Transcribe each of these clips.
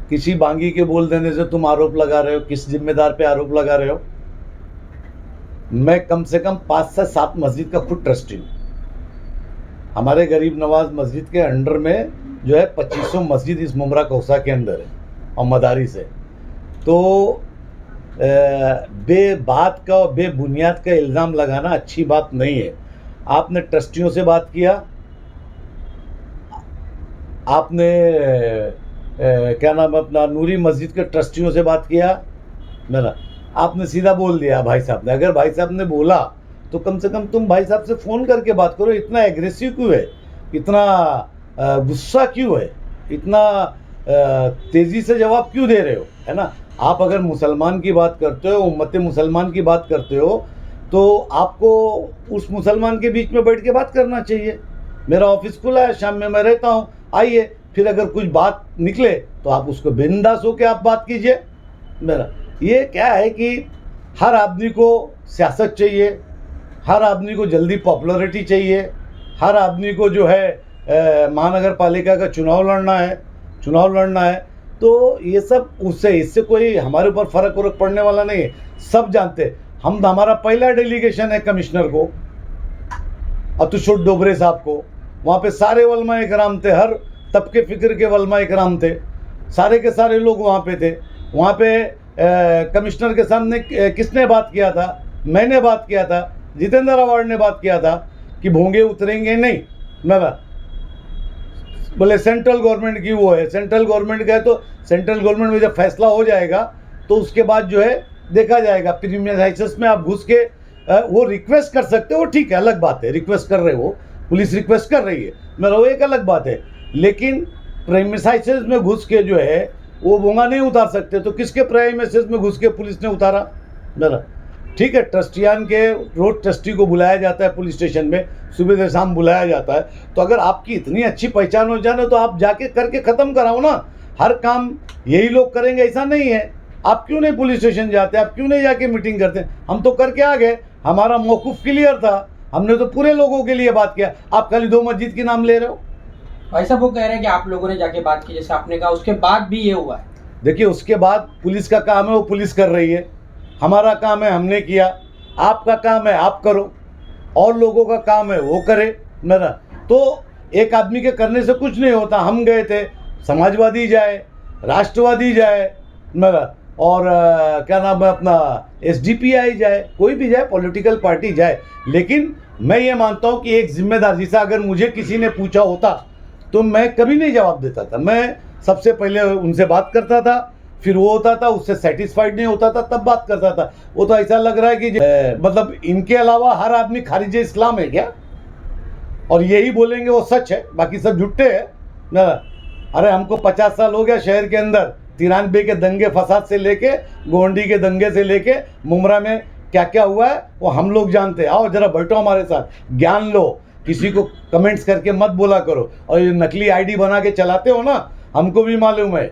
किसी बांगी के बोल देने से तुम आरोप लगा रहे हो, किस जिम्मेदार पे आरोप लगा रहे हो? मैं कम से कम 5 से 7 मस्जिद का खुद ट्रस्टी हूँ। हमारे गरीब नवाज मस्जिद के अंडर में जो है 2500 मस्जिद इस मुमरा कौसा के अंदर है और मदारिस है। तो बेबात का और बेबुनियाद का इल्ज़ाम लगाना अच्छी बात नहीं है। आपने ट्रस्टियों से बात किया, आपने क्या नाम है अपना नूरी मस्जिद के ट्रस्टियों से बात किया मेरा, आपने सीधा बोल दिया भाई साहब ने। अगर भाई साहब ने बोला तो कम से कम तुम भाई साहब से फ़ोन करके बात करो। इतना एग्रेसिव क्यों है, इतना गुस्सा क्यों है, इतना तेज़ी से जवाब क्यों दे रहे हो, है ना? आप अगर मुसलमान की बात करते हो, उम्मत मुसलमान की बात करते हो, तो आपको उस मुसलमान के बीच में बैठ के बात करना चाहिए। मेरा ऑफिस खुला है, शाम में मैं रहता हूँ, आइए। फिर अगर कुछ बात निकले तो आप उसको बिंदास हो के आप बात कीजिए। मेरा ये क्या है कि हर आदमी को सियासत चाहिए, हर आदमी को जल्दी पॉपुलैरिटी चाहिए, हर आदमी को जो है महानगर पालिका का चुनाव लड़ना है। तो ये सब उससे इससे कोई हमारे ऊपर फ़र्क वरक पड़ने वाला नहीं है। सब जानते हैं हम, हमारा पहला डेलीगेशन है कमिश्नर को, अतुशोट डोबरे साहब को। वहाँ पे सारे वलमा इकराम थे, हर तबके फ़िक्र के वलमा इकराम थे, सारे के सारे लोग वहाँ पे थे। वहाँ पे कमिश्नर के सामने किसने बात किया था? मैंने बात किया था, जितेंद्र अवार्ड ने बात किया था कि भोंगे उतरेंगे नहीं। मैं बोले सेंट्रल गवर्नमेंट की वो है, सेंट्रल गवर्नमेंट का है, तो सेंट्रल गवर्नमेंट में जब फैसला हो जाएगा तो उसके बाद जो है देखा जाएगा। प्रीमियम में आप घुस के वो रिक्वेस्ट कर सकते हो, ठीक है, अलग बात है, रिक्वेस्ट कर रहे हो, पुलिस रिक्वेस्ट कर रही है, मेरा वो एक अलग बात है। लेकिन प्रीमियम में घुस के जो है वो भोंगा नहीं उतार सकते। तो किसके प्रीमियम में घुस के पुलिस ने उतारा? मेरा ठीक है, ट्रस्टियान के रोज ट्रस्टी को बुलाया जाता है पुलिस स्टेशन में, सुबह से शाम बुलाया जाता है। तो अगर आपकी इतनी अच्छी पहचान हो जाए तो आप जाके करके ख़त्म कराओ ना। हर काम यही लोग करेंगे ऐसा नहीं है। आप क्यों नहीं पुलिस स्टेशन जाते, आप क्यों नहीं जाके मीटिंग करते? हम तो करके आ गए, हमारा मौक़िफ़ क्लियर था, हमने तो पूरे लोगों के लिए बात किया। आप खाली 2 मस्जिद के नाम ले रहे हो। भाई साहब वो कह रहे हैं कि आप लोगों ने जाके बात की, जैसे आपने कहा, उसके बाद भी ये हुआ है। देखिए, उसके बाद पुलिस का काम है, वो पुलिस कर रही है, हमारा काम है हमने किया, आपका काम है आप करो, और लोगों का काम है वो करे। मेरा तो एक आदमी के करने से कुछ नहीं होता। हम गए थे, समाजवादी जाए, राष्ट्रवादी जाए, मेरा और क्या नाम है अपना SDPI जाए, कोई भी जाए, पॉलिटिकल पार्टी जाए। लेकिन मैं ये मानता हूँ कि एक जिम्मेदार, जैसा अगर मुझे किसी ने पूछा होता तो मैं कभी नहीं जवाब देता था। मैं सबसे पहले उनसे बात करता था, फिर वो होता था, उससे सेटिस्फाइड नहीं होता था तब बात करता था। वो तो ऐसा लग रहा है कि मतलब इनके अलावा हर आदमी खारिज इस्लाम है क्या? और यही बोलेंगे वो सच है, बाकी सब झुट्टे हैं ना। अरे हमको 50 साल हो गया शहर के अंदर, 93 के दंगे फसाद से लेके, गोंडी के दंगे से लेके, मुमरा में क्या क्या हुआ है वो हम लोग जानते हैं। आओ जरा बैठो हमारे साथ, ज्ञान लो, किसी को कमेंट्स करके मत बोला करो। और ये नकली ID बना के चलाते हो ना, हमको भी मालूम है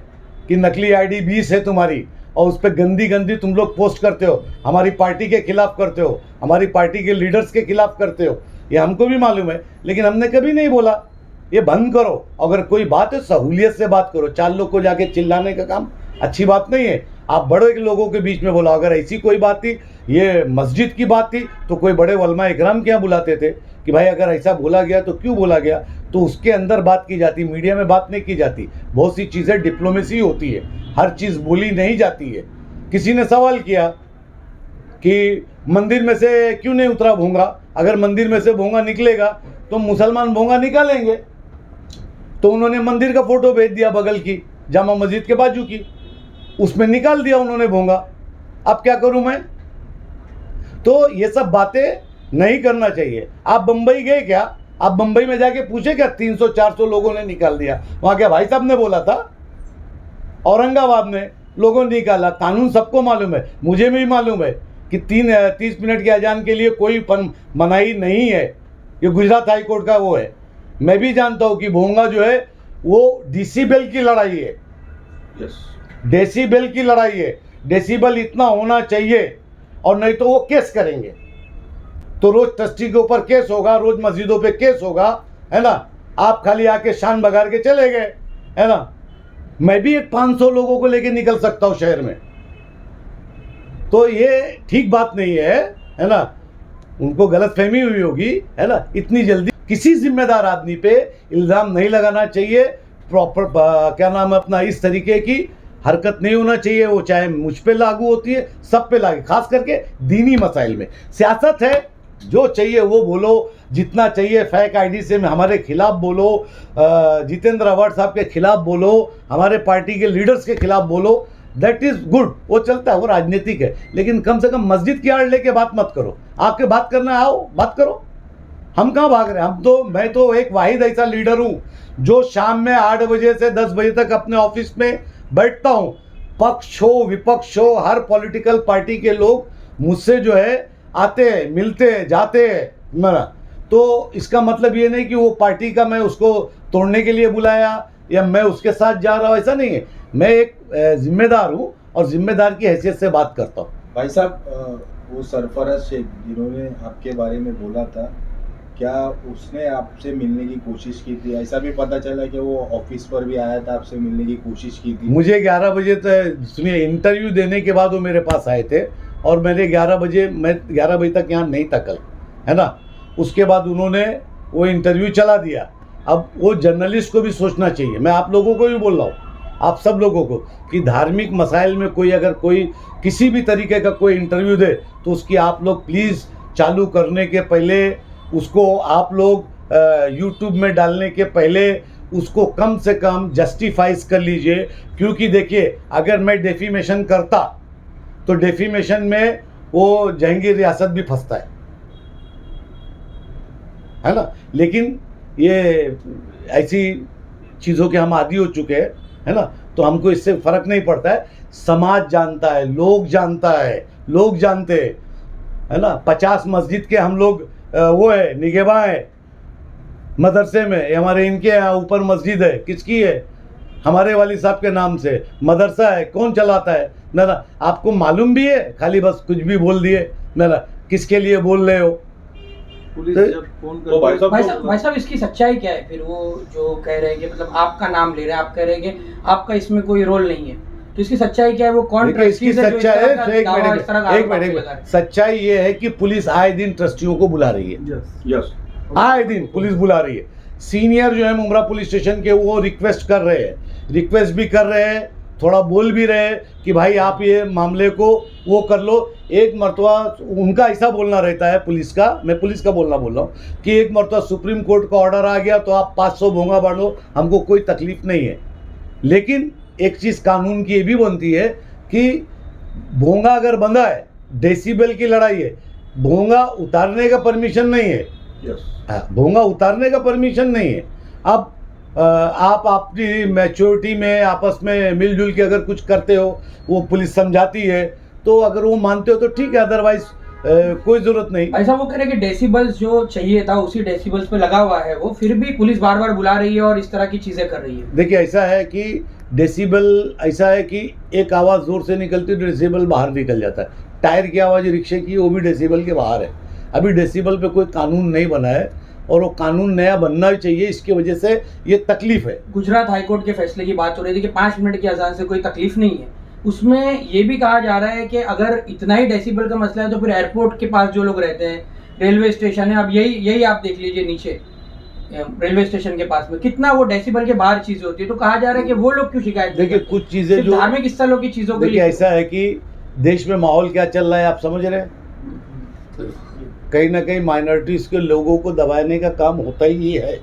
कि नकली ID 20 है तुम्हारी, और उस पर गंदी गंदी तुम लोग पोस्ट करते हो, हमारी पार्टी के खिलाफ करते हो, हमारी पार्टी के लीडर्स के खिलाफ करते हो, ये हमको भी मालूम है। लेकिन हमने कभी नहीं बोला ये बंद करो। अगर कोई बात है सहूलियत से बात करो, 4 लोग को जाके चिल्लाने का काम अच्छी बात नहीं है। आप बड़े लोगों के बीच में बोला। अगर ऐसी कोई बात थी, ये मस्जिद की बात थी, तो कोई बड़े उलमा इकराम क्या बुलाते थे कि भाई अगर ऐसा बोला गया तो क्यों बोला गया, तो उसके अंदर बात की जाती, मीडिया में बात नहीं की जाती। बहुत सी चीज़ें डिप्लोमेसी होती है, हर चीज़ बोली नहीं जाती है। किसी ने सवाल किया कि मंदिर में से क्यों नहीं उतरा भोंगा? अगर मंदिर में से भोंगा निकलेगा तो मुसलमान भोंगा निकालेंगे। तो उन्होंने मंदिर का फ़ोटो भेज दिया बगल की, जामा मस्जिद के बाजू की, उसमें निकाल दिया उन्होंने भोंगा। अब क्या करूं मैं? तो ये सब बातें नहीं करना चाहिए। आप बम्बई गए क्या? आप बम्बई में जाके पूछे क्या? 300-400 लोगों ने निकाल दिया। वहाँ क्या भाई साहब ने बोला था? औरंगाबाद में लोगों ने निकाला। कानून सबको मालूम है, मुझे भी मालूम है कि 30 मिनट के अजान के लिए कोई मनाही नहीं है। ये गुजरात हाई कोर्ट का वो है। मैं भी जानता हूँ कि भोंगा जो है वो डेसिबल की लड़ाई है। डेसिबल की लड़ाई है। डेसिबल इतना होना चाहिए, और नहीं तो वो केस करेंगे। तो रोज ट्रस्टी के ऊपर केस होगा, रोज मस्जिदों पे केस होगा, है ना। आप खाली आके शान बगाड़ के चले गए, है ना। मैं भी एक 500 लोगों को लेके निकल सकता हूँ शहर में। तो ये ठीक बात नहीं है ना। उनको गलतफहमी हुई होगी, है ना। इतनी जल्दी किसी जिम्मेदार आदमी पे इल्ज़ाम नहीं लगाना चाहिए। प्रॉपर क्या नाम है अपना, इस तरीके की हरकत नहीं होना चाहिए। वो चाहे मुझ पे लागू होती है, सब पे लागू, खास करके दीनी मसाइल में। सियासत है, जो चाहिए वो बोलो, जितना चाहिए फेक आईडी से हमारे खिलाफ बोलो, जितेंद्र अवार्ड साहब के खिलाफ बोलो, हमारे पार्टी के लीडर्स के खिलाफ बोलो, दैट इज़ गुड, वो चलता है, वो राजनीतिक है। लेकिन कम से कम मस्जिद की आड़ लेके बात मत करो। आपके बात करना आओ, बात करो। हम कहाँ भाग रहे हैं? मैं तो एक वाहिद ऐसा लीडर हूँ जो शाम में 8 बजे से 10 बजे तक अपने ऑफिस में बैठता हूँ। पक्ष हो विपक्ष हो, हर पॉलिटिकल पार्टी के लोग मुझसे जो है आते हैं, मिलते हैं, जाते हैं मेरा। तो इसका मतलब ये नहीं कि वो पार्टी का मैं उसको तोड़ने के लिए बुलाया या मैं उसके साथ जा रहा हूँ, ऐसा नहीं है। मैं एक जिम्मेदार हूँ और जिम्मेदार की हैसियत से बात करता हूँ। भाई साहब, वो सरफराज शेख जिन्होंने आपके बारे में बोला था, क्या उसने आपसे मिलने की कोशिश की थी? ऐसा भी पता चला कि वो ऑफिस पर भी आया था, आपसे मिलने की कोशिश की थी। मुझे 11 बजे तक, सुनिए, इंटरव्यू देने के बाद वो मेरे पास आए थे और मैं 11 बजे तक यहाँ नहीं था कल, है ना। उसके बाद उन्होंने वो इंटरव्यू चला दिया। अब वो जर्नलिस्ट को भी सोचना चाहिए, मैं आप लोगों को भी बोल रहा हूँ, आप सब लोगों को, कि धार्मिक मसाइल में अगर कोई किसी भी तरीके का कोई इंटरव्यू दे तो उसकी आप लोग प्लीज़ चालू करने के पहले उसको आप लोग यूट्यूब में डालने के पहले उसको कम से कम जस्टिफाइज कर लीजिए। क्योंकि देखिए, अगर मैं डेफीमेशन करता तो डेफीमेशन में वो जहांगीर रियासत भी फंसता है ना। लेकिन ये ऐसी चीज़ों के हम आदी हो चुके हैं, है ना, तो हमको इससे फ़र्क नहीं पड़ता है। समाज जानता है, लोग जानते हैं, है ना। 50 मस्जिद के हम लोग वो है निगहबान है मदरसे में। ये हमारे इनके यहाँ ऊपर मस्जिद है, किसकी है? हमारे वाली साहब के नाम से मदरसा है। कौन चलाता है ना? आपको मालूम भी है, खाली बस कुछ भी बोल दिए ना, किसके लिए बोल रहे हो? पुलिस जब फोन कर भाई साहब इसकी सच्चाई क्या है? फिर वो जो कह रहे हैं कि मतलब आपका नाम ले रहे हैं, आप कह रहे हैं कि आपका इसमें कोई रोल नहीं है, तो इसकी सच्चाई क्या है? वो कौन इसकी सच्चाई है? एक मिनट, सच्चाई ये है कि पुलिस आए दिन ट्रस्टियों को बुला रही है। यस, आए दिन पुलिस बुला रही है। सीनियर जो है मुमरा पुलिस स्टेशन के, वो रिक्वेस्ट भी कर रहे हैं, थोड़ा बोल भी रहे हैं कि भाई आप ये मामले को वो कर लो। एक मरतबा उनका ऐसा बोलना रहता है पुलिस का, मैं पुलिस का बोल रहा हूँ, कि एक मरतबा सुप्रीम कोर्ट का ऑर्डर आ गया तो आप 500 भोंगा बांधो, हमको कोई तकलीफ नहीं है। लेकिन एक चीज़ कानून की ये भी बनती है कि भोंगा अगर बंधा है, डेसिबल की लड़ाई है, भोंगा उतारने का परमिशन नहीं है। भोंगा उतारने का परमिशन नहीं है। अब आप अपनी मैच्योरिटी में आपस में मिलजुल के अगर कुछ करते हो, वो पुलिस समझाती है, तो अगर वो मानते हो तो ठीक है, अदरवाइज कोई ज़रूरत नहीं। ऐसा वो कह रहे हैं कि डेसिबल्स जो चाहिए था उसी डेसिबल्स पे लगा हुआ है वो, फिर भी पुलिस बार बार बुला रही है और इस तरह की चीज़ें कर रही है। देखिए, ऐसा है कि डेसिबल ऐसा है कि एक आवाज़ ज़ोर से निकलती है तो डेसिबल बाहर निकल जाता है। टायर की आवाज़ रिक्शे की, वो भी डेसिबल के बाहर है। अभी डेसिबल पे कोई कानून नहीं बना है और वो कानून नया बनना भी चाहिए। इसकी वजह से ये तकलीफ है। गुजरात हाईकोर्ट के फैसले की बात हो रही थी कि 5 मिनट की अजान से कोई तकलीफ नहीं है। उसमें ये भी कहा जा रहा है कि अगर इतना ही डेसिबल का मसला है तो फिर एयरपोर्ट के पास जो लोग रहते हैं, रेलवे स्टेशन है, अब यही आप देख लीजिए, नीचे रेलवे स्टेशन के पास में कितना वो डेसिबल के बाहर चीजें होती है, तो कहा जा रहा है कि वो लोग क्यों शिकायत? देखिए, कुछ चीज़ें जो धार्मिक स्थलों की चीज़ों के लिए ऐसा है कि देश में माहौल क्या चल रहा है आप समझ रहे हैं। कहीं ना कहीं माइनॉरिटीज़ के लोगों को दबाने का काम होता ही है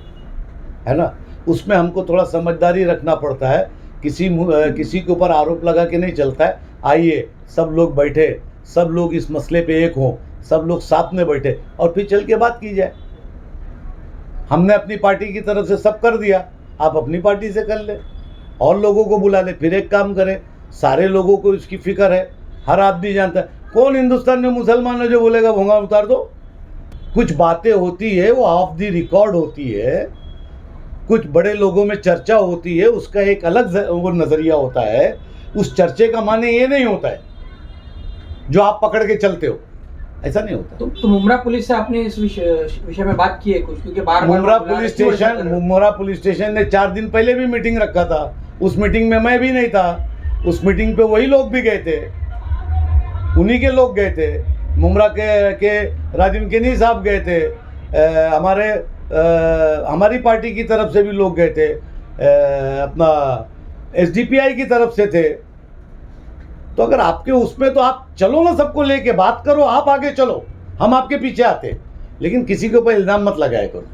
ना। उसमें हमको थोड़ा समझदारी रखना पड़ता है। किसी के ऊपर आरोप लगा के नहीं चलता है। आइए सब लोग बैठे, सब लोग इस मसले पे एक हों, सब लोग साथ में बैठे और फिर चल के बात की जाए। हमने अपनी पार्टी की तरफ से सब कर दिया, आप अपनी पार्टी से कर ले और लोगों को बुला ले। फिर एक काम करें, सारे लोगों को इसकी फिक्र है, हर आदमी जानता है। कौन हिंदुस्तान में मुसलमान है जो बोलेगा भोंगा उतार दो? कुछ बातें होती है वो ऑफ द रिकॉर्ड होती है, कुछ बड़े लोगों में चर्चा होती है, उसका एक अलग वो नज़रिया होता है। उस चर्चे का माने ये नहीं होता है जो आप पकड़ के चलते हो, ऐसा नहीं होता। तो मुमरा पुलिस से आपने इस विषय में बात की है कुछ? क्योंकि मुमरा पुलिस स्टेशन ने 4 दिन पहले भी मीटिंग रखा था उस मीटिंग में मैं भी नहीं था, उस मीटिंग पे वही लोग भी गए थे, उन्हीं के लोग गए थे, मुमरा के राजीव केनी साहब गए थे, हमारी पार्टी की तरफ से भी लोग गए थे, अपना एसडीपीआई की तरफ से थे। तो अगर आपके उसमें तो आप चलो ना, सबको लेके बात करो, आप आगे चलो, हम आपके पीछे आते, लेकिन किसी के ऊपर इल्ज़ाम मत लगाया करो।